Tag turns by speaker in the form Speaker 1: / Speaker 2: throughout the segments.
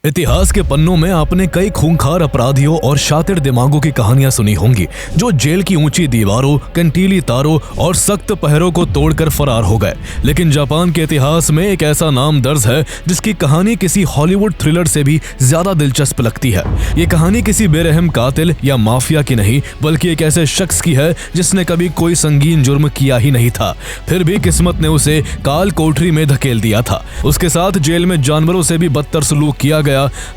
Speaker 1: इतिहास के पन्नों में आपने कई खूंखार अपराधियों और शातिर दिमागों की कहानियां सुनी होंगी जो जेल की ऊंची दीवारों, कंटीली तारों और सख्त पहरों को तोड़कर फरार हो गए। लेकिन जापान के इतिहास में एक ऐसा नाम दर्ज है जिसकी कहानी किसी हॉलीवुड थ्रिलर से भी ज्यादा दिलचस्प लगती है। ये कहानी किसी बेरहम कातिल या माफिया की नहीं, बल्कि एक ऐसे शख्स की है जिसने कभी कोई संगीन जुर्म किया ही नहीं था, फिर भी किस्मत ने उसे काल कोठरी में धकेल दिया था। उसके साथ जेल में जानवरों से भी बदतर सलूक किया गया,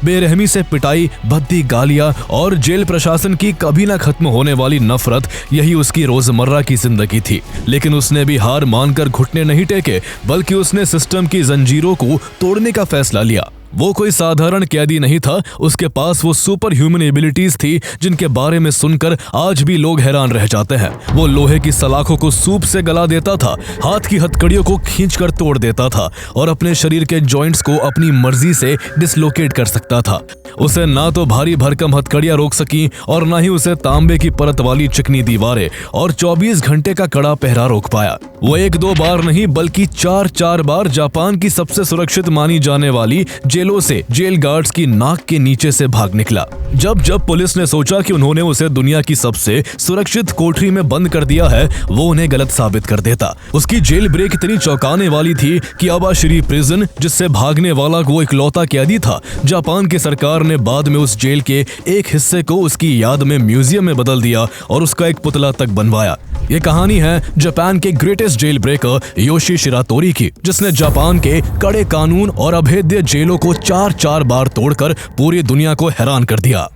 Speaker 1: बेरहमी से पिटाई, भद्दी गालियां और जेल प्रशासन की कभी ना खत्म होने वाली नफरत, यही उसकी रोजमर्रा की जिंदगी थी। लेकिन उसने भी हार मानकर घुटने नहीं टेके, बल्कि उसने सिस्टम की जंजीरों को तोड़ने का फैसला लिया। वो कोई साधारण कैदी नहीं था, उसके पास वो सुपर ह्यूमन एबिलिटीज थी जिनके बारे में सुनकर आज भी लोग हैरान रह जाते हैं। वो लोहे की सलाखों को सूप से गला देता था, हाथ की हथकड़ियों को खींचकर तोड़ देता था और अपने शरीर के जॉइंट्स को अपनी मर्जी से डिसलोकेट कर सकता था। उसे ना तो भारी भरकम हथकड़ियां रोक सकी और ना ही उसे तांबे की परत वाली चिकनी दीवारें और 24 घंटे का कड़ा पहरा रोक पाया। वो एक दो बार नहीं बल्कि चार बार जापान की सबसे सुरक्षित मानी जाने वाली जेलों से जेल गार्ड्स की नाक के नीचे से भाग निकला। जब पुलिस ने सोचा कि उन्होंने उसे दुनिया की सबसे सुरक्षित कोठरी में बंद कर दिया है, वो उन्हें गलत साबित कर देता। उसकी जेल ब्रेक इतनी चौंकाने वाली थी कि आबाशिरी प्रिजन, जिससे भागने वाला वो इकलौता कैदी था, जापान की सरकार ने बाद में उस जेल के एक हिस्से को उसकी याद में म्यूजियम में बदल दिया और उसका एक पुतला तक बनवाया। ये कहानी है जापान के greatest jail breaker Yoshie Shiratori की, जिसने जापान के कड़े कानून और अभेद्य जेलों को चार बार तोड़कर पूरी दुनिया को हैरान कर दिया।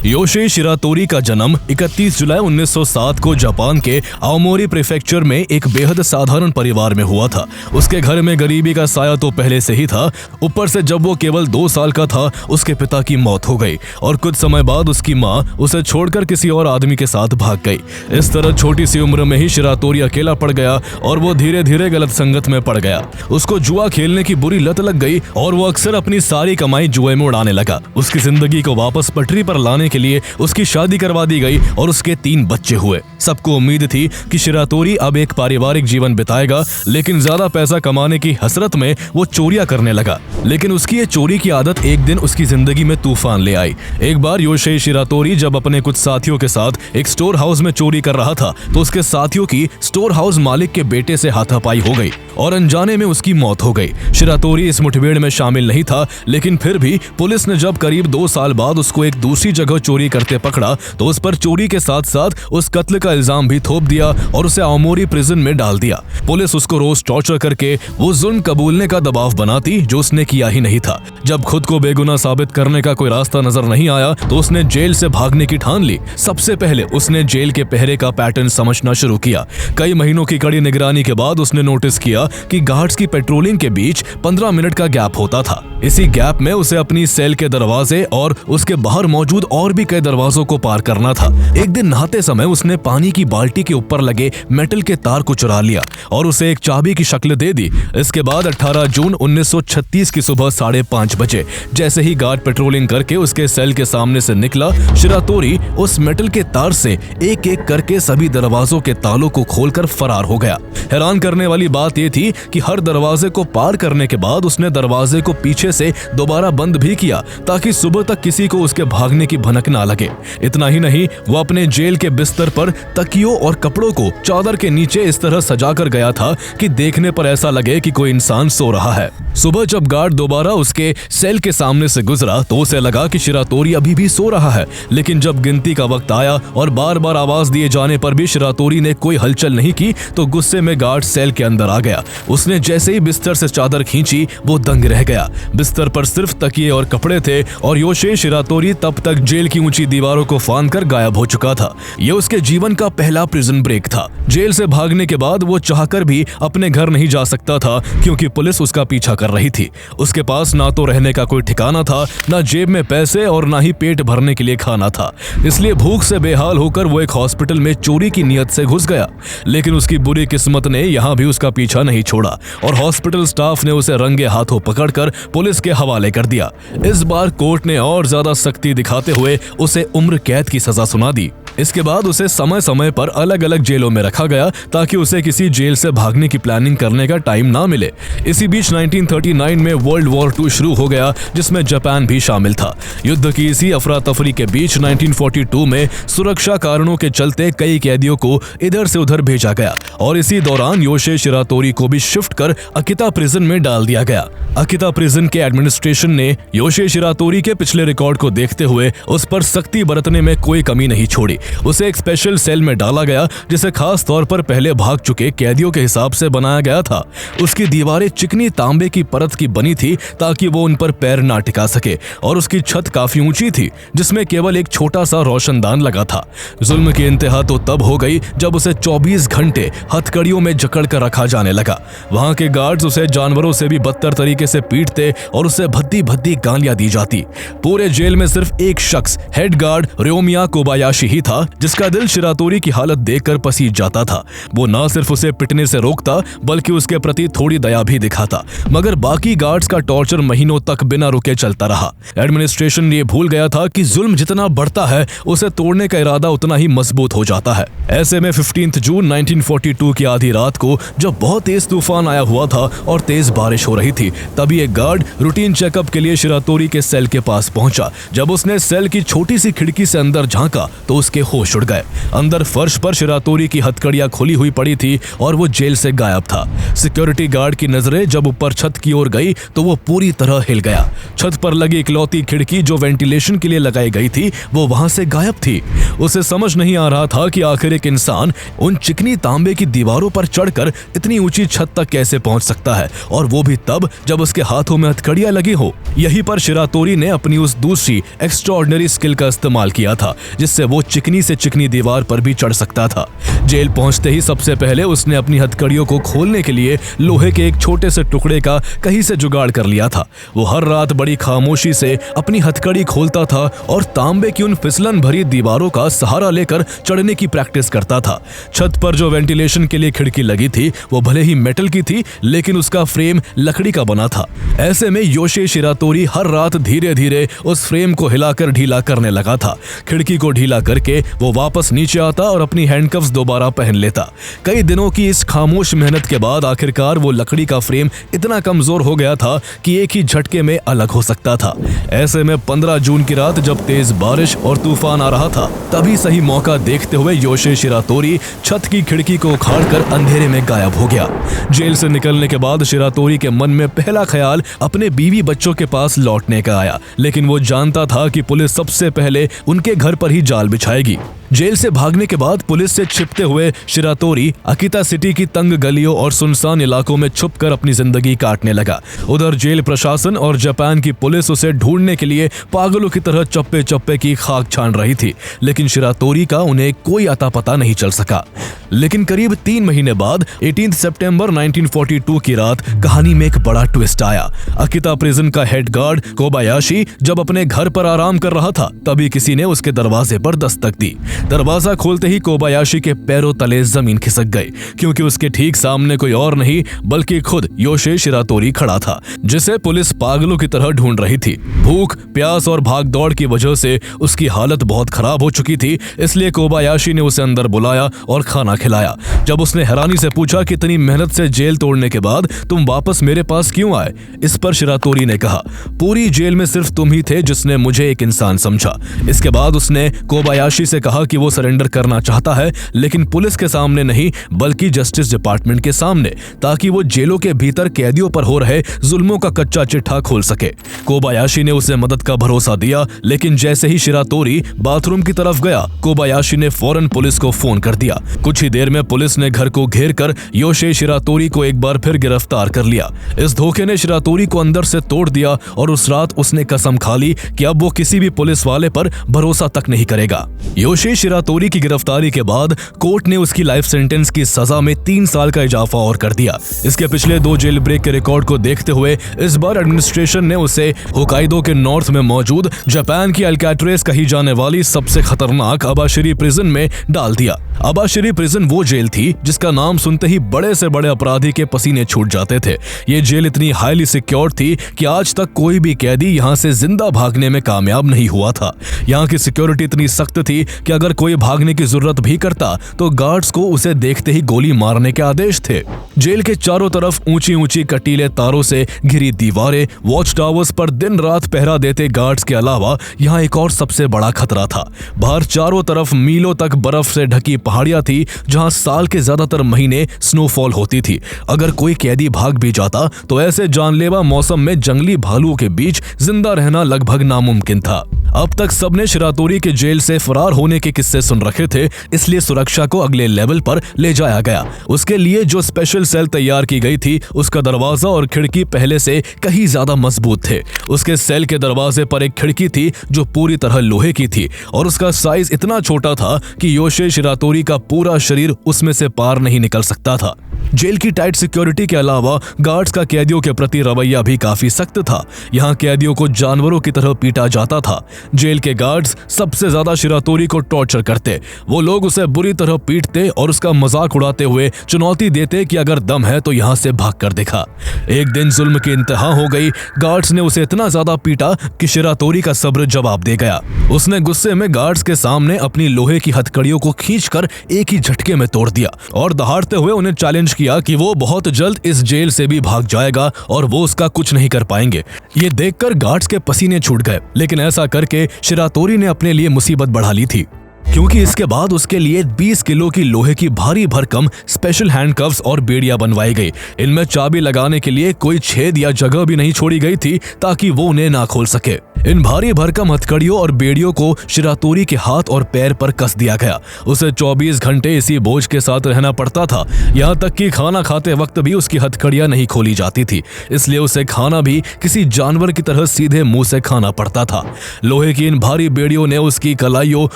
Speaker 1: योशी शिरातोरी का जन्म 31 जुलाई 1907 को जापान के आओमोरी प्रीफेक्चर में एक बेहद साधारण परिवार में हुआ था। उसके घर में गरीबी का साया तो पहले से ही था, ऊपर से जब वो केवल 2 साल का था उसके पिता की मौत हो गई और कुछ समय बाद उसकी माँ उसे छोड़कर किसी और आदमी के साथ भाग गई। इस तरह छोटी सी उम्र में ही शिरातोरी अकेला पड़ गया और वो धीरे धीरे गलत संगत में पड़ गया। उसको जुआ खेलने की बुरी लत लग गई और वो अक्सर अपनी सारी कमाई जुए में उड़ाने लगा। उसकी जिंदगी को वापस पटरी पर लाने के लिए उसकी शादी करवा दी गई और उसके 3 बच्चे हुए। सबको उम्मीद थी कि शिरातोरी अब एक पारिवारिक जीवन बिताएगा, लेकिन ज्यादा पैसा कमाने की हसरत में वो चोरियां करने लगा। लेकिन उसकी ये चोरी की आदत एक दिन उसकी जिंदगी में तूफान ले आई। एक बार योशी शिरातोरी जब अपने कुछ साथियों के साथ एक स्टोर हाउस में चोरी कर रहा था तो उसके साथियों की स्टोर हाउस मालिक के बेटे से हाथापाई हो गई और अनजाने में उसकी मौत हो गई। शिरातोरी इस मुठभेड़ में शामिल नहीं था, लेकिन फिर भी पुलिस ने जब करीब 2 साल बाद उसको एक दूसरी जगह चोरी करते पकड़ा तो उस पर चोरी के साथ साथ उस कत्ल का इल्जाम भी थोप दिया और उसे आओमोरी प्रिजन में डाल दिया। पुलिस उसको रोज टॉर्चर करके वो जुल्म कबूलने का दबाव बनाती जो उसने किया ही नहीं था। जब खुद को बेगुनाह साबित करने का कोई रास्ता नजर नहीं आया तो उसने जेल से भागने की ठान ली। सबसे पहले उसने जेल के पहरे का पैटर्न समझना शुरू किया। कई महीनों की कड़ी निगरानी के बाद उसने नोटिस किया कि गार्ड्स की पेट्रोलिंग के बीच 15 मिनट का गैप होता था। इसी गैप में उसे अपनी सेल के दरवाजे और उसके बाहर मौजूद और भी कई दरवाजों को पार करना था। एक दिन नहाते समय उसने पानी की बाल्टी के ऊपर लगे मेटल के तार को चुरा लिया और उसे एक चाबी की शक्ल दे दी। इसके बाद 18 जून 1936 की सुबह 5:30 बजे जैसे ही गार्ड पेट्रोलिंग करके उसके सेल के सामने से निकला, शिरातोरी उस मेटल के तार से एक एक करके सभी दरवाजों के तालों को खोलकर फरार हो गया। हैरान करने वाली बात यह थी कि हर दरवाजे को पार करने के बाद उसने दरवाजे को पीछे से दोबारा बंद भी किया ताकि सुबह तक किसी को उसके भागने की भनक ना लगे। इतना ही नहीं, वो अपने जेल के बिस्तर पर तकियों और कपड़ों को चादर के नीचे इस तरह सजा कर गया था कि देखने पर ऐसा लगे कि कोई इंसान सो रहा है। सुबह जब गार्ड दोबारा उसके सेल के सामने से गुजरा तो उसे लगा कि शिरातोरी अभी भी सो रहा है, लेकिन जब गिनती का वक्त आया और बार बार आवाज दिए जाने पर भी शिरातोरी ने कोई हलचल नहीं की तो गुस्से में गार्ड सेल के अंदर आ गया। उसने जैसे ही बिस्तर से चादर खींची वो दंग रह गया। बिस्तर पर सिर्फ तकिए और कपड़े थे और योशी शिरातोरी तब तक जेल की ऊंची दीवारों को फांद कर गायब हो चुका था। यह उसके जीवन का पहला प्रिजन ब्रेक था। जेल से भागने के बाद वो चाहकर भी अपने घर नहीं जा सकता था क्योंकि पुलिस उसका पीछा कर रही थी। उसके पास ना तो रहने का कोई ठिकाना था, ना जेब में पैसे और ना ही पेट भरने के लिए खाना था। इसलिए भूख से बेहाल होकर वो एक हॉस्पिटल में चोरी की नियत से घुस गया। लेकिन उसकी बुरी किस्मत ने यहाँ भी उसका पीछा नहीं छोड़ा और हॉस्पिटल स्टाफ ने उसे रंगे हाथों पकड़कर पुलिस के हवाले कर दिया। इस बार कोर्ट ने और ज्यादा सख्ती दिखाते हुए उसे उम्र कैद की सजा सुना दी। इसके बाद उसे समय समय पर अलग अलग जेलों में रखा गया ताकि उसे किसी जेल से भागने की प्लानिंग करने का टाइम ना मिले। इसी बीच 1939 में वर्ल्ड वॉर 2 शुरू हो गया, जिसमें जापान भी शामिल था। युद्ध की इसी अफरा तफरी के बीच 1942 में सुरक्षा कारणों के चलते कई कैदियों को इधर से उधर भेजा गया और इसी दौरान योशी शिरातोरी को भी शिफ्ट कर अकिता प्रिजन में डाल दिया गया। अकिता प्रिजन के एडमिनिस्ट्रेशन ने योशी शिरातोरी के पिछले रिकॉर्ड को देखते हुए उस पर सख्ती बरतने में कोई कमी नहीं छोड़ी। उसे एक स्पेशल सेल में डाला गया जिसे खास तौर पर पहले भाग चुके कैदियों के हिसाब से बनाया गया था। उसकी दीवारें चिकनी तांबे की परत की बनी थी ताकि वो उन पर पैर ना टिका सके और उसकी छत काफी ऊंची थी जिसमें केवल एक छोटा सा रोशनदान लगा था। जुल्म की इंतहा तो तब हो गई जब उसे 24 घंटे हथकड़ियों में जकड़ कर रखा जाने लगा। वहां के गार्ड्स उसे जानवरों से भी बदतर तरीके से पीटते और उसे भद्दी भद्दी गालियां दी जाती। पूरे जेल में सिर्फ एक शख्स हेड गार्ड रोमिया कोबायाशी ही था जिसका दिल शिरातोरी की हालत देखकर पसीज जाता था। वो न सिर्फ उसे पिटने से रोकता बल्कि उसके प्रति थोड़ी दया भी दिखाता, मगर बाकी गार्ड्स का टॉर्चर महीनों तक बिना रुके चलता रहा। एडमिनिस्ट्रेशन ये भूल गया था कि जुल्म जितना बढ़ता है उसे तोड़ने का इरादा उतना ही मजबूत हो जाता है। ऐसे में 15 जून 1942 की आधी रात को जब बहुत तेज तूफान आया हुआ था और तेज बारिश हो रही थी, तभी एक गार्ड रूटीन चेकअप के लिए शिरातोरी के सेल के पास पहुंचा। जब उसने सेल की छोटी सी खिड़की से अंदर झांका तो उसके होश उड़ गए। अंदर फर्श पर शिरातोरी की हथकड़ियां खुली हुई पड़ी थी और वो जेल से गायब था। सिक्योरिटी गार्ड की नजरें जब ऊपर छत की ओर गई तो वो पूरी तरह हिल गया। छत पर लगी इकलौती खिड़की जो वेंटिलेशन के लिए लगाई गई थी वो वहां से गायब थी। उसे समझ नहीं आ रहा था कि आखिर एक इंसान उन चिकनी तांबे की दीवारों पर चढ़कर इतनी ऊंची छत तक कैसे पहुंच सकता है, और वो भी तब जब उसके हाथों में हथकड़ियां लगी हो। यहीं पर शिरातोरी ने अपनी उस दूसरी एक्स्ट्राऑर्डिनरी स्किल का इस्तेमाल किया था जिससे वो चिकनी से चिकनी दीवार पर भी चढ़ सकता था। जेल पहुंचते ही सबसे पहले उसने अपनी हथकड़ियों को खोलने के लिए लोहे के एक छोटे से टुकड़े का कहीं से जुगाड़ कर लिया था। वो हर रात बड़ी खामोशी से अपनी हथकड़ी खोलता था और तांबे की उन फिसलन भरी दीवारों का सहारा लेकर चढ़ने की प्रैक्टिस करता था। छत पर जो वेंटिलेशन के लिए खिड़की लगी थी वो भले ही मेटल की थी लेकिन उसका फ्रेम लकड़ी का बना था। ऐसे में योशी शिरातोरी हर रात धीरे धीरे उस फ्रेम को हिलाकर ढीला करने लगा था। खिड़की को ढीला करके वो वापस नीचे आता और अपनी हैंडकफ्स दोबारा पहन लेता। कई दिनों की इस खामोश मेहनत के बाद आखिरकार वो लकड़ी का फ्रेम इतना कमजोर हो गया था कि एक ही झटके में अलग हो सकता था। ऐसे में 15 जून की रात जब तेज बारिश और तूफान आ रहा था, तभी सही मौका देखते हुए योशी शिरातोरी छत की खिड़की को उखाड़कर अंधेरे में गायब हो गया। जेल से निकलने के बाद शिरातोरी के मन में पहला ख्याल अपने बीवी बच्चों के पास लौटने का आया, लेकिन वो जानता था कि पुलिस सबसे पहले उनके घर पर ही जाल बिछाएगी। जेल से भागने के बाद पुलिस से छिपते हुए शिरातोरी अकिता सिटी की तंग गलियों और सुनसान इलाकों में छुपकर अपनी जिंदगी काटने लगा। उधर जेल प्रशासन और जापान की पुलिस उसे ढूंढने के लिए पागलों की तरह चप्पे चप्पे की खाक छान रही थी, लेकिन शिरातोरी का उन्हें कोई अता पता नहीं चल सका। लेकिन करीब 3 महीने बाद 18 सितंबर 1942 की रात कहानी में एक बड़ा ट्विस्ट आया। अकिता प्रिजन का हेड गार्ड कोबायाशी जब अपने घर पर आराम कर रहा था, तभी किसी ने उसके दरवाजे पर दस्तक दी। दरवाजा खोलते ही कोबायाशी के पैरों तले जमीन खिसक गई, क्योंकि उसके ठीक सामने कोई और नहीं बल्कि खुद योशी शिरातोरी खड़ा था, जिसे पुलिस पागलों की तरह ढूंढ रही थी। भूख, प्यास और भागदौड़ की वजह से उसकी हालत बहुत खराब हो चुकी थी, इसलिए कोबायाशी ने उसे अंदर बुलाया और खाना खिलाया। जब उसने हैरानी से पूछा कि इतनी मेहनत से जेल तोड़ने के बाद तुम वापस मेरे पास क्यों आए, इस पर शिरातोरी ने कहा, पूरी जेल में सिर्फ तुम ही थे जिसने मुझे एक इंसान समझा। इसके बाद उसने कोबायाशी से कहा कि वो सरेंडर करना चाहता है, लेकिन पुलिस के सामने नहीं बल्कि जस्टिस डिपार्टमेंट के सामने, ताकि वो जेलों के भीतर कैदियों पर हो रहे जुल्मों का कच्चा चिट्ठा खोल सके। कोबायाशी ने उसे मदद का भरोसा दिया, लेकिन जैसे ही शिरातोरी बाथरूम की तरफ गया, कोबायाशी ने फौरन पुलिस को फोन कर दिया। कुछ ही देर में पुलिस ने घर को घेर कर योशी शिरातोरी को एक बार फिर गिरफ्तार कर लिया। इस धोखे ने शिरातोरी को अंदर से तोड़ दिया और उस रात उसने कसम खा ली कि अब वो किसी भी पुलिस वाले पर भरोसा तक नहीं करेगा। योशी शिरातोरी की गिरफ्तारी के बाद कोर्ट ने उसकी लाइफ सेंटेंस की सजा में 3 साल का इजाफा और कर दिया। इसके पिछले 2 जेल ब्रेक के रिकॉर्ड को देखते हुए इस बार एडमिनिस्ट्रेशन ने उसे होकाइडो के नॉर्थ में मौजूद जापान की अल्काट्रेज कही जाने वाली सबसे खतरनाक अबाशिरी प्रिजन में डाल दिया। अबाशिरी प्रिजन वो जेल थी जिसका नाम सुनते ही बड़े से बड़े अपराधी के पसीने छूट जाते थे। ये जेल इतनी हाईली सिक्योर्ड थी कि आज तक कोई भी कैदी यहाँ से जिंदा भागने में कामयाब नहीं हुआ था। यहाँ की सिक्योरिटी इतनी सख्त थी कि अगर अगर कोई भागने की जरूरत भी करता तो गार्ड्स को उसे देखते ही गोली मारने के आदेश थे। जेल के चारों तरफ ऊंची ऊंची कटीले तारों से घिरी दीवारें, वॉच टावर्स पर दिन रात पहरा देते गार्ड्स के अलावा यहाँ एक और सबसे बड़ा खतरा था। बाहर चारों तरफ मीलों तक बर्फ से ढकी पहाड़ियां थी जहां साल के ज्यादातर महीने स्नोफॉल होती थी। अगर कोई कैदी भाग भी जाता तो ऐसे जानलेवा मौसम में जंगली भालुओं के बीच जिंदा रहना लगभग नामुमकिन था। अब तक सबने शिरातोरी के जेल से फरार होने के किस्से सुन रखे थे, इसलिए सुरक्षा को अगले लेवल पर ले जाया गया। उसके लिए जो स्पेशल सेल तैयार की गई थी उसका दरवाजा और खिड़की पहले से कहीं ज्यादा मजबूत थे। उसके सेल के दरवाजे पर एक खिड़की थी जो पूरी तरह लोहे की थी और उसका साइज इतना छोटा था कि योशी शिरातोरी का पूरा शरीर उसमें से पार नहीं निकल सकता था। जेल की टाइट सिक्योरिटी के अलावा गार्ड्स का कैदियों के प्रति रवैया भी काफी सख्त था। यहाँ कैदियों को जानवरों की तरह पीटा जाता था। जेल के गार्ड्स सबसे ज्यादा शिरातोरी को टॉर्चर करते। वो लोग उसे बुरी तरह पीटते और उसका मजाक उड़ाते हुए चुनौती देते कि अगर दम है तो यहाँ से भाग कर दिखा। एक दिन जुल्म की इंतहा हो गई। गार्ड्स ने उसे इतना ज्यादा पीटा कि शिरातोरी का सब्र जवाब दे गया। उसने गुस्से में गार्ड्स के सामने अपनी लोहे की हथकड़ियों को खींचकर एक ही झटके में तोड़ दिया और दहाड़ते हुए उन्हें चैलेंज किया कि वो बहुत जल्द इस जेल से भी भाग जाएगा और वो उसका कुछ नहीं कर पाएंगे। ये देखकर गार्ड्स के पसीने छूट गए, लेकिन ऐसा करके शिरातोरी ने अपने लिए मुसीबत बढ़ा ली थी, क्योंकि इसके बाद उसके लिए 20 किलो की लोहे की भारी भरकम स्पेशल हैंडकफ्स और बेड़ियां बनवाई गई। इनमें चाबी लगाने के लिए कोई छेद या जगह भी नहीं छोड़ी गई थी ताकि वो उन्हें ना खोल सके। इन भारी भरकम हथकड़ियों और बेड़ियों को शिरातोरी के हाथ और पैर पर कस दिया गया। उसे 24 घंटे इसी बोझ के साथ रहना पड़ता था। यहाँ तक कि खाना खाते वक्त भी उसकी हथकड़ियां नहीं खोली जाती थी, इसलिए उसे खाना भी किसी जानवर की तरह सीधे मुंह से खाना पड़ता था। लोहे की इन भारी बेड़ियों ने उसकी कलाइयों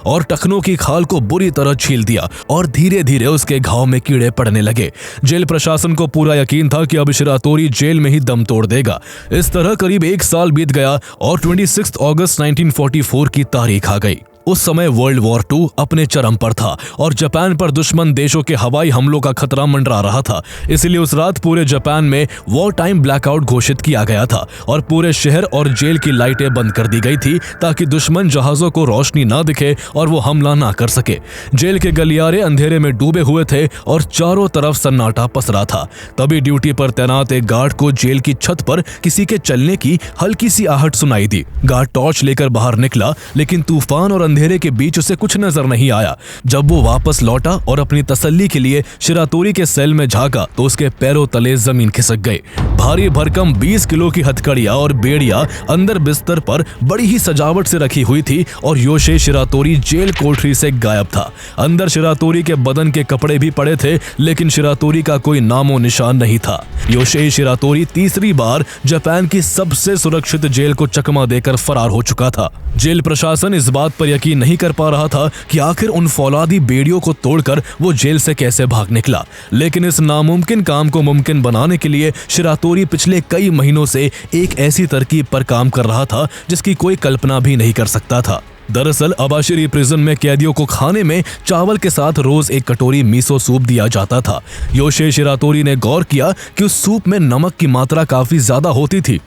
Speaker 1: और टखनों की खाल को बुरी तरह छील दिया और धीरे धीरे उसके घाव में कीड़े पड़ने लगे। जेल प्रशासन को पूरा यकीन था कि अब शिरातोरी जेल में ही दम तोड़ देगा। इस तरह करीब 1 साल बीत गया और 26 अगस्त 1944 की तारीख आ गई। उस समय वर्ल्ड वॉर 2 अपने चरम पर था और जापान पर दुश्मन देशों के हवाई हमलों का खतरा मंडरा रहा था। इसलिए उस रात पूरे जापान में वॉर टाइम ब्लैकआउट घोषित किया गया था और पूरे शहर और जेल की लाइटें बंद कर दी गई थी ताकि दुश्मन जहाजों को रोशनी ना दिखे और वो हमला ना कर सके। जेल के गलियारे अंधेरे में डूबे हुए थे और चारों तरफ सन्नाटा पसरा था। तभी ड्यूटी पर तैनात एक गार्ड को जेल की छत पर किसी के चलने की हल्की सी आहट सुनाई दी। गार्ड टॉर्च लेकर बाहर निकला, लेकिन तूफान और अंधेरे के बीच उसे कुछ नजर नहीं आया। जब वो वापस लौटा और अपनी तसल्ली के लिए शिरातोरी के सेल में झांका तो उसके पैरों तले जमीन खिसक गई। भारी भरकम 20 किलो की हथकड़ियां और बेड़ियां अंदर बिस्तर पर बड़ी ही सजावट से रखी हुई थी और योशी शिरातोरी जेल कोठरी से गायब था। अंदर शिरातोरी के बदन के कपड़े भी पड़े थे, लेकिन शिरातोरी का कोई नामो निशान नहीं था। योशी शिरातोरी तीसरी बार जापान की सबसे सुरक्षित जेल को चकमा देकर फरार हो चुका था। जेल प्रशासन इस बात पर यकीन नहीं कर पा रहा था कि आखिर उन फौलादी बेड़ियों को तोड़कर वो जेल से कैसे भाग निकला, लेकिन इस नामुमकिन काम को मुमकिन बनाने के लिए शिरातोरी पिछले कई महीनों से एक ऐसी तरकीब पर काम कर रहा था जिसकी कोई कल्पना भी नहीं कर सकता था। दरअसल अबाशिरी प्रिजन में कैदियों को खाने में चावल के साथ रोज एक कटोरी मीसो सूप दिया जाता था। योशी शिरातोरी ने गौर किया कि उस सूप में नमक की मात्रा काफी ज्यादा होती थी।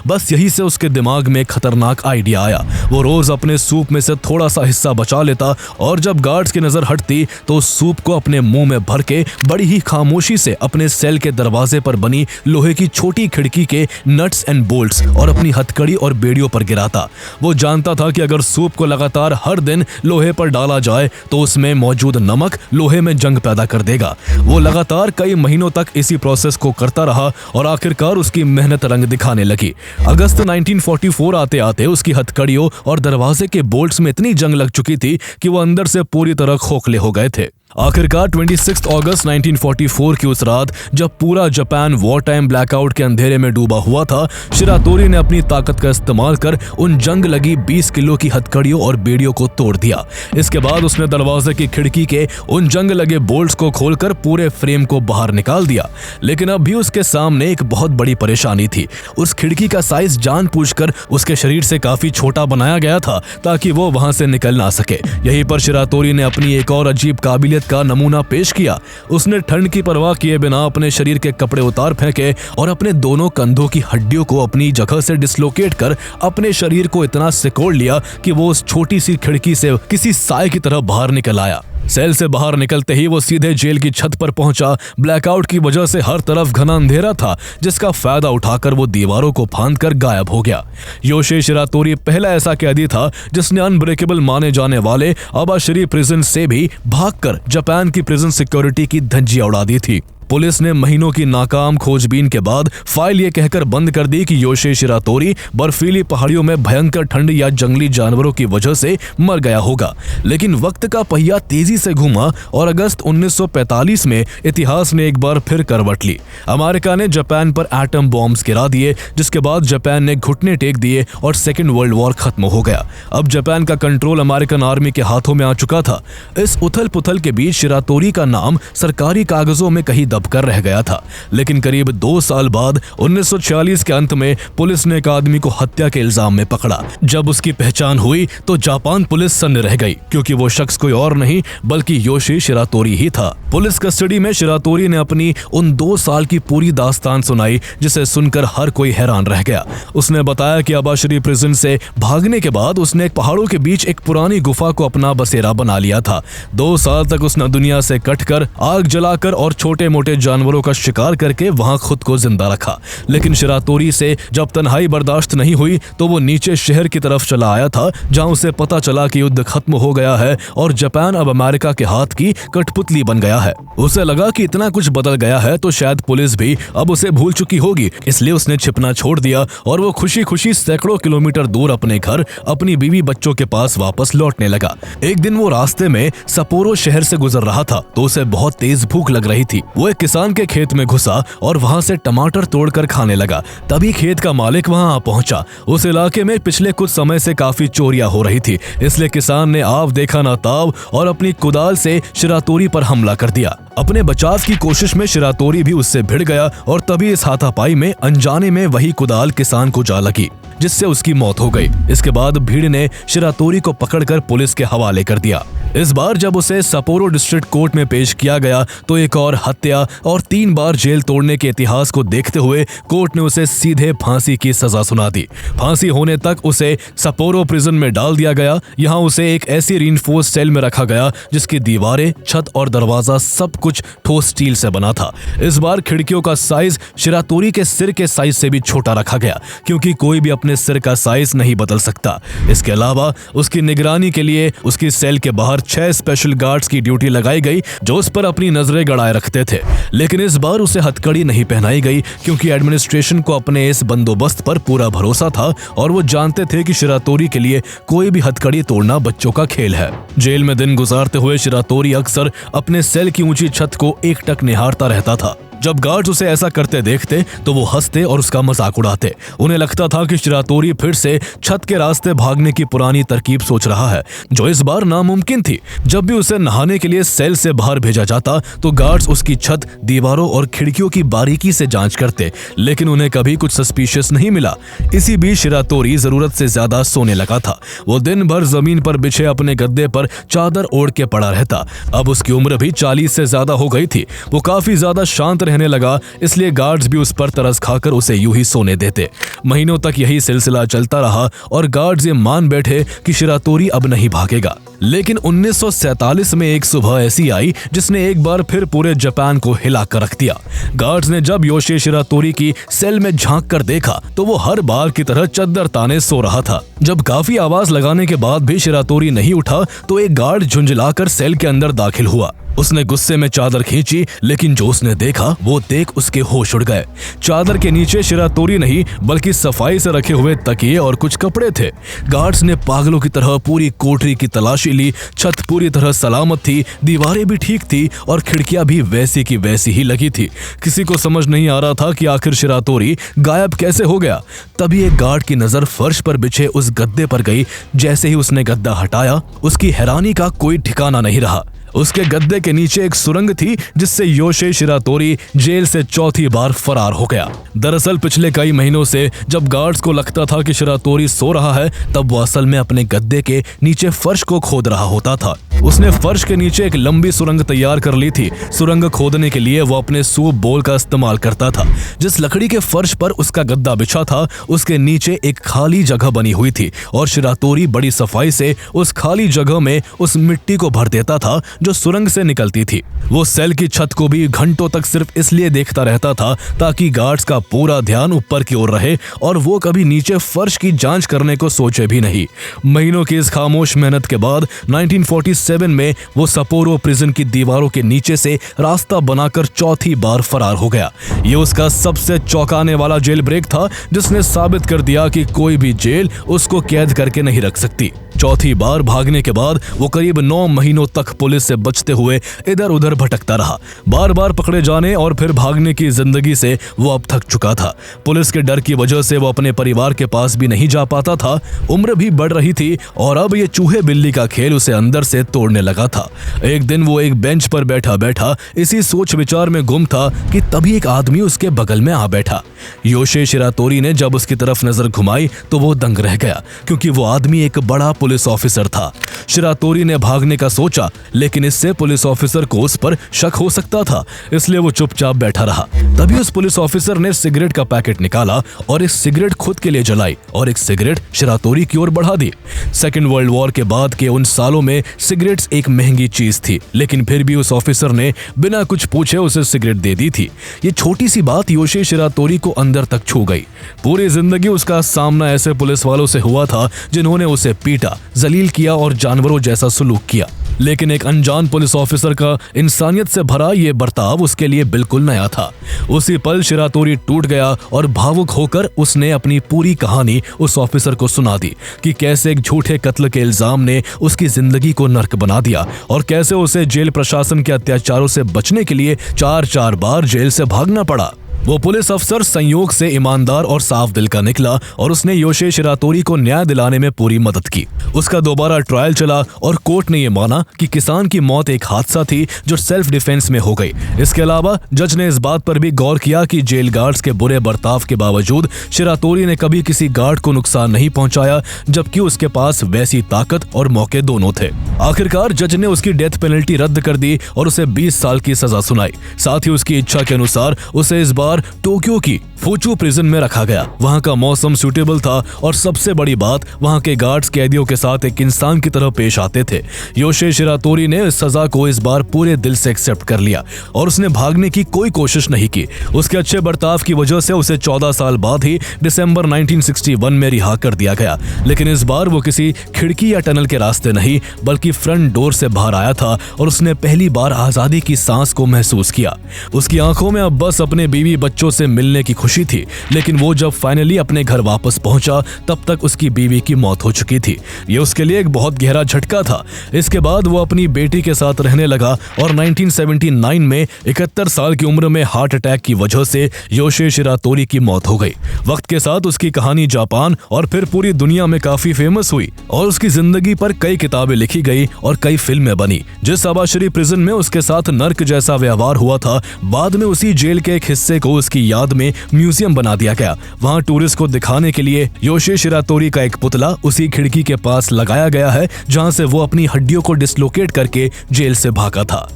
Speaker 1: बस यही से उसके दिमाग में एक खतरनाक आइडिया आया। वो रोज अपने सूप में से थोड़ा सा हिस्सा बचा लेता और जब गार्ड्स की नजर हटती तो उस सूप को अपने मुंह में भर के बड़ी ही खामोशी से अपने सेल के दरवाजे पर बनी लोहे की छोटी खिड़की के नट्स एंड बोल्ट्स और अपनी हथकड़ी और बेड़ियों पर गिराता। वो जानता था कि अगर सूप को लगातार हर दिन लोहे पर डाला जाए तो उसमें मौजूद नमक लोहे में जंग पैदा कर देगा। वो लगातार कई महीनों तक इसी प्रोसेस को करता रहा और आखिरकार उसकी मेहनत रंग दिखाने लगी। अगस्त 1944 आते आते उसकी हथकड़ियों और दरवाजे के बोल्ट्स में इतनी जंग लग चुकी थी कि वो अंदर से पूरी तरह खोखले हो गए थे। आखिरकार 26 अगस्त 1944 की उस रात जब पूरा जापान वॉर टाइम ब्लैकआउट के अंधेरे में डूबा हुआ था, शिरातोरी ने अपनी ताकत का इस्तेमाल कर उन जंग लगी 20 किलो की हथकड़ियों और बेड़ियों को तोड़ दिया। इसके बाद उसने दरवाजे की खिड़की के उन जंग लगे बोल्ट्स को खोलकर पूरे फ्रेम को बाहर निकाल दिया। लेकिन अब भी उसके सामने एक बहुत बड़ी परेशानी थी। उस खिड़की का साइज जानबूझकर उसके शरीर से काफी छोटा बनाया गया था ताकि वो वहां से निकल ना सके। यहीं पर शिरातोरी ने अपनी एक और अजीब काबिलियत तक का नमूना पेश किया। उसने ठंड की परवाह किए बिना अपने शरीर के कपड़े उतार फेंके और अपने दोनों कंधों की हड्डियों को अपनी जगह से डिसलोकेट कर अपने शरीर को इतना सिकोड़ लिया कि वो उस छोटी सी खिड़की से किसी साए की तरह बाहर निकल आया। सेल से बाहर निकलते ही वो सीधे जेल की छत पर पहुंचा। ब्लैकआउट की वजह से हर तरफ घना अंधेरा था, जिसका फायदा उठाकर वो दीवारों को फांदकर गायब हो गया। योशी शिरातोरी पहला ऐसा कैदी था जिसने अनब्रेकेबल माने जाने वाले अबाशिरी प्रिजन से भी भागकर जापान की प्रिजन सिक्योरिटी की धज्जियां उड़ा दी थी। पुलिस ने महीनों की नाकाम खोजबीन के बाद फाइल ये कहकर बंद कर दी कि योशी शिरातोरी बर्फीली पहाड़ियों में भयंकर ठंड या जंगली जानवरों की वजह से मर गया होगा। लेकिन वक्त का पहिया तेजी से घूमा और अगस्त 1945 में इतिहास ने एक बार फिर करवट ली। अमेरिका ने जापान पर एटम बॉम्ब्स गिरा दिए, जिसके बाद जापान ने घुटने टेक दिए और सेकेंड वर्ल्ड वॉर खत्म हो गया। अब जापान का कंट्रोल अमेरिकन आर्मी के हाथों में आ चुका था। इस उथल पुथल के बीच शिरातोरी का नाम सरकारी कागजों में कहीं कर रह गया था। लेकिन करीब 2 साल बाद 1946 के अंत में पुलिस ने एक आदमी को हत्या के इल्जाम में पकड़ा। जब उसकी पहचान हुई तो जापान पुलिस सन्न रह गई, क्योंकि वो शख्स कोई और नहीं बल्कि योशी शिरातोरी ही था। पुलिस कस्टडी में शिरातोरी ने अपनी उन 2 साल की पूरी दास्तान सुनाई, जिसे सुनकर हर कोई हैरान रह गया। उसने बताया कि अबाशिरी प्रिजन से भागने के बाद उसने पहाड़ों के बीच एक पुरानी गुफा को अपना बसेरा बना लिया था। 2 साल तक उसने दुनिया से कटकर, आग जलाकर और छोटे मोटे जानवरों का शिकार करके वहां खुद को जिंदा रखा। लेकिन शिरातोरी से जब तन्हाई बर्दाश्त नहीं हुई तो वो नीचे शहर की तरफ चला आया था, जहां उसे पता चला कि युद्ध खत्म हो गया है और जापान अब अमेरिका के हाथ की कठपुतली बन गया है। उसे लगा कि इतना कुछ बदल गया है तो शायद पुलिस भी अब उसे भूल चुकी होगी, इसलिए उसने छिपना छोड़ दिया और वो खुशी खुशी सैकड़ों किलोमीटर दूर अपने घर, अपनी बीवी बच्चों के पास वापस लौटने लगा। एक दिन वो रास्ते में सपोरो शहर से गुजर रहा था तो उसे बहुत तेज भूख लग रही थी। वो एक किसान के खेत में घुसा और वहां से टमाटर तोड़कर खाने लगा। तभी खेत का मालिक वहां आ पहुंचा। उस इलाके में पिछले कुछ समय से काफी चोरियां हो रही थी, इसलिए किसान ने आव देखा ना ताव और अपनी कुदाल से शिरातोरी पर हमला कर दिया। अपने बचाव की कोशिश में शिरातोरी भी उससे भिड़ गया और तभी इस हाथापाई में अनजाने में वही कुदाल किसान को जा लगी, जिससे उसकी मौत हो गई। इसके बाद भीड़ ने शिरातोरी को पकड़कर पुलिस के हवाले कर दिया। इस बार जब उसे सपोरो डिस्ट्रिक्ट कोर्ट में पेश किया गया तो एक और हत्या और 3 बार जेल तोड़ने के इतिहास को देखते हुए कोर्ट ने उसे सीधे फांसी की सजा सुना दी। फांसी होने तक उसे सपोरो प्रिजन में डाल दिया गया। यहाँ उसे एक ऐसी रीइंफोर्स सेल में रखा गया जिसकी दीवारें, छत और दरवाजा सब कुछ ठोस स्टील से बना था। इस बार खिड़कियों का साइज शिरातोरी के सिर के साइज से भी छोटा रखा गया, क्योंकि कोई भी अपने सिर का साइज नहीं बदल सकता। इसके अलावा उसकी निगरानी के लिए उसकी सेल के बाहर 6 स्पेशल गार्ड्स की ड्यूटी लगाई गई, जो उस पर अपनी नजरें गड़ाए रखते थे। लेकिन इस बार उसे हथकड़ी नहीं पहनाई गई, क्योंकि एडमिनिस्ट्रेशन को अपने इस बंदोबस्त पर पूरा भरोसा था और वो जानते थे कि शिरातोरी के लिए कोई भी हथकड़ी तोड़ना बच्चों का खेल है। जेल में दिन गुजारते हुए शिरातोरी अक्सर अपने सेल की ऊंची छत को एकटक निहारता रहता था। जब गार्ड्स उसे ऐसा करते देखते तो वो हंसते और उसका मजाक उड़ाते। उन्हें लगता था कि शिरातोरी फिर से छत के रास्ते भागने की पुरानी तरकीब सोच रहा है, जो इस बार नामुमकिन थी। जब भी उसे नहाने के लिए सेल से बाहर भेजा जाता तो गार्ड्स उसकी छत, दीवारों और खिड़कियों की बारीकी से जांच करते, लेकिन उन्हें कभी कुछ सस्पिशियस नहीं मिला। इसी बीच शिरातोरी जरूरत से ज्यादा सोने लगा था। वो दिन भर जमीन पर बिछे अपने गद्दे पर चादर ओढ़ के पड़ा रहता। अब उसकी उम्र भी 40 से ज्यादा हो गई थी। वो काफी ज्यादा शांत रहने लगा, इसलिए गार्ड्स भी उस पर तरस खाकर उसे यूं ही सोने देते। महीनों तक यही सिलसिला चलता रहा और गार्ड्स ये मान बैठे कि शिरातोरी अब नहीं भागेगा। लेकिन 1947 में एक सुबह ऐसी आई जिसने एक बार फिर पूरे जापान को हिला कर रख दिया। गार्ड्स ने जब योशी शिरातोरी की सेल में झांक कर देखा तो वो हर बार की तरह चद्दर ताने सो रहा था। जब काफी आवाज लगाने के बाद भी शिरातोरी नहीं उठा तो एक गार्ड झुंझलाकर सेल के अंदर दाखिल हुआ। उसने गुस्से में चादर खींची, लेकिन जो उसने देखा वो देख उसके होश उड़ गए। चादर के नीचे शिरातोरी नहीं बल्कि सफाई से रखे हुए तकिए और कुछ कपड़े थे। गार्ड्स ने पागलों की तरह पूरी कोठरी की तलाशी ली। छत पूरी तरह सलामत थी, दीवारें भी ठीक थी और खिड़कियां भी वैसी की वैसी ही लगी थी। किसी को समझ नहीं आ रहा था कि आखिर शिरातोरी गायब कैसे हो गया। तभी एक गार्ड की नजर फर्श पर बिछे उस गद्दे पर गई। जैसे ही उसने गद्दा हटाया, उसकी हैरानी का कोई ठिकाना नहीं रहा। उसके गद्दे के नीचे एक सुरंग थी जिससे योशी शिरातोरी जेल से चौथी बार फरार हो गया। दरअसल पिछले कई महीनों से जब गार्ड्स को लगता था कि शिरातोरी सो रहा है, तब वो असल में अपने गद्दे के नीचे फर्श को खोद रहा होता था। उसने फर्श के नीचे एक लंबी सुरंग तैयार कर ली थी। सुरंग खोदने के लिए वो अपने सूप बोल का इस्तेमाल करता था। जिस लकड़ी के फर्श पर उसका गद्दा बिछा था उसके नीचे एक खाली जगह बनी हुई थी और शिरातोरी बड़ी सफाई से उस खाली जगह में उस मिट्टी को भर देता था जो सुरंग से निकलती थी। वो सेल की छत को भी घंटों तक सिर्फ इसलिए देखता रहता था ताकि गार्ड्स का पूरा ध्यान ऊपर की ओर रहे और वो कभी नीचे फर्श की जांच करने को सोचे भी नहीं। महीनों की इस खामोश मेहनत के बाद 1947 में वो सपोरो प्रिजन की दीवारों के नीचे से रास्ता बनाकर चौथी बार फरार हो गया। ये उसका सबसे चौंकाने वाला जेल ब्रेक था जिसने साबित कर दिया कि कोई भी जेल उसको कैद करके नहीं रख सकती। चौथी बार भागने के बाद वो करीब 9 महीनों तक पुलिस से बचते हुए इधर उधर भटकता रहा। बार बार पकड़े जाने और फिर भागने की जिंदगी से वो अब थक चुका था। पुलिस के डर की वजह से वो अपने परिवार के पास भी नहीं जा पाता था। उम्र भी बढ़ रही थी और अब ये चूहे बिल्ली का खेल उसे अंदर से तोड़ने लगा था। एक दिन वो एक बेंच पर बैठा बैठा इसी सोच विचार में गुम था कि तभी एक आदमी उसके बगल में आ बैठा। योशी शिरातोरी ने जब उसकी तरफ नजर घुमाई तो वो दंग रह गया क्योंकि वो आदमी एक बड़ा पुलिस ऑफिसर था। शिरातोरी ने भागने का सोचा लेकिन इससे पुलिस ऑफिसर को उस पर शक हो सकता था, इसलिए वो चुपचाप बैठा रहा। तभी उस पुलिस ऑफिसर ने सिगरेट का पैकेट निकाला और एक सिगरेट खुद के लिए जलाई और एक सिगरेट शिरातोरी की ओर बढ़ा दी। सेकेंड वर्ल्ड वॉर के बाद के उन सालों में सिगरेट्स एक महंगी चीज थी, लेकिन फिर भी उस ऑफिसर ने बिना कुछ पूछे उसे सिगरेट दे दी थी। ये छोटी सी बात योशी शिरातोरी को अंदर तक छू गई। पूरी जिंदगी उसका सामना ऐसे पुलिस वालों से हुआ था जिन्होंने उसे पीटा, जलील किया और जानवरों जैसा सलूक किया, लेकिन एक अनजान पुलिस ऑफिसर का इंसानियत से भरा ये बर्ताव उसके लिए बिल्कुल नया था। उसी पल शिरातोरी टूट गया और भावुक होकर उसने अपनी पूरी कहानी उस ऑफिसर को सुना दी कि कैसे एक झूठे कत्ल के इल्जाम ने उसकी जिंदगी को नर्क बना दिया और कैसे उसे जेल प्रशासन के अत्याचारों से बचने के लिए 4 बार जेल से भागना पड़ा। वो पुलिस अफसर संयोग से ईमानदार और साफ दिल का निकला और उसने योशी शिरातोरी को न्याय दिलाने में पूरी मदद की। उसका दोबारा ट्रायल चला और कोर्ट ने ये माना कि किसान की मौत एक हादसा थी जो सेल्फ डिफेंस में हो गई। इसके अलावा जज ने इस बात पर भी गौर किया कि जेल गार्ड्स के बुरे बर्ताव के बावजूद शिरातोरी ने कभी किसी गार्ड को नुकसान नहीं पहुंचाया, जबकि उसके पास वैसी ताकत और मौके दोनों थे। आखिरकार जज ने उसकी डेथ पेनल्टी रद्द कर दी और उसे 20 साल की सजा सुनाई। साथ ही उसकी इच्छा के अनुसार उसे इस बार टोक्यो की फुचू प्रिजन में रखा गया। वहां का मौसम सूटेबल था और सबसे बड़ी बात वहां के गार्ड्स कैदियों के साथ एक इंसान की तरह पेश आते थे। योशी शिरातोरी ने इस सजा को इस बार पूरे दिल से एक्सेप्ट कर लिया और उसने भागने की कोई कोशिश नहीं की। उसके अच्छे बर्ताव की वजह से उसे 14 साल बाद ही दिसंबर 1961 में रिहा कर दिया गया, लेकिन इस बार वो किसी खिड़की या टनल के रास्ते नहीं बल्कि फ्रंट डोर से बाहर आया था और उसने पहली बार आजादी की सांस को महसूस किया। उसकी आंखों में अब बस अपने बीवी बच्चों से मिलने की खुशी थी, लेकिन वो जब फाइनली अपने घर वापस पहुंचा तब तक उसकी बीवी की मौत हो चुकी थी। ये उसके लिए एक बहुत गहरा झटका था। इसके बाद वो अपनी बेटी के साथ रहने लगा और 1979 में 71 साल की उम्र में हार्ट अटैक की वजह से योशी शिरातोरी की मौत हो गई। वक्त के साथ उसकी कहानी जापान और फिर पूरी दुनिया में काफी फेमस हुई और उसकी जिंदगी पर कई किताबें लिखी गई और कई फिल्में बनी। जिस आबाशरी प्रिजन में उसके साथ नर्क जैसा व्यवहार हुआ था, बाद में उसी जेल के एक हिस्से को उसकी याद में म्यूजियम बना दिया गया। वहां टूरिस्ट को दिखाने के लिए योशी शिरातोरी का एक पुतला उसी खिड़की के पास लगाया गया है जहां से वो अपनी हड्डियों को डिसलोकेट करके जेल से भागा था।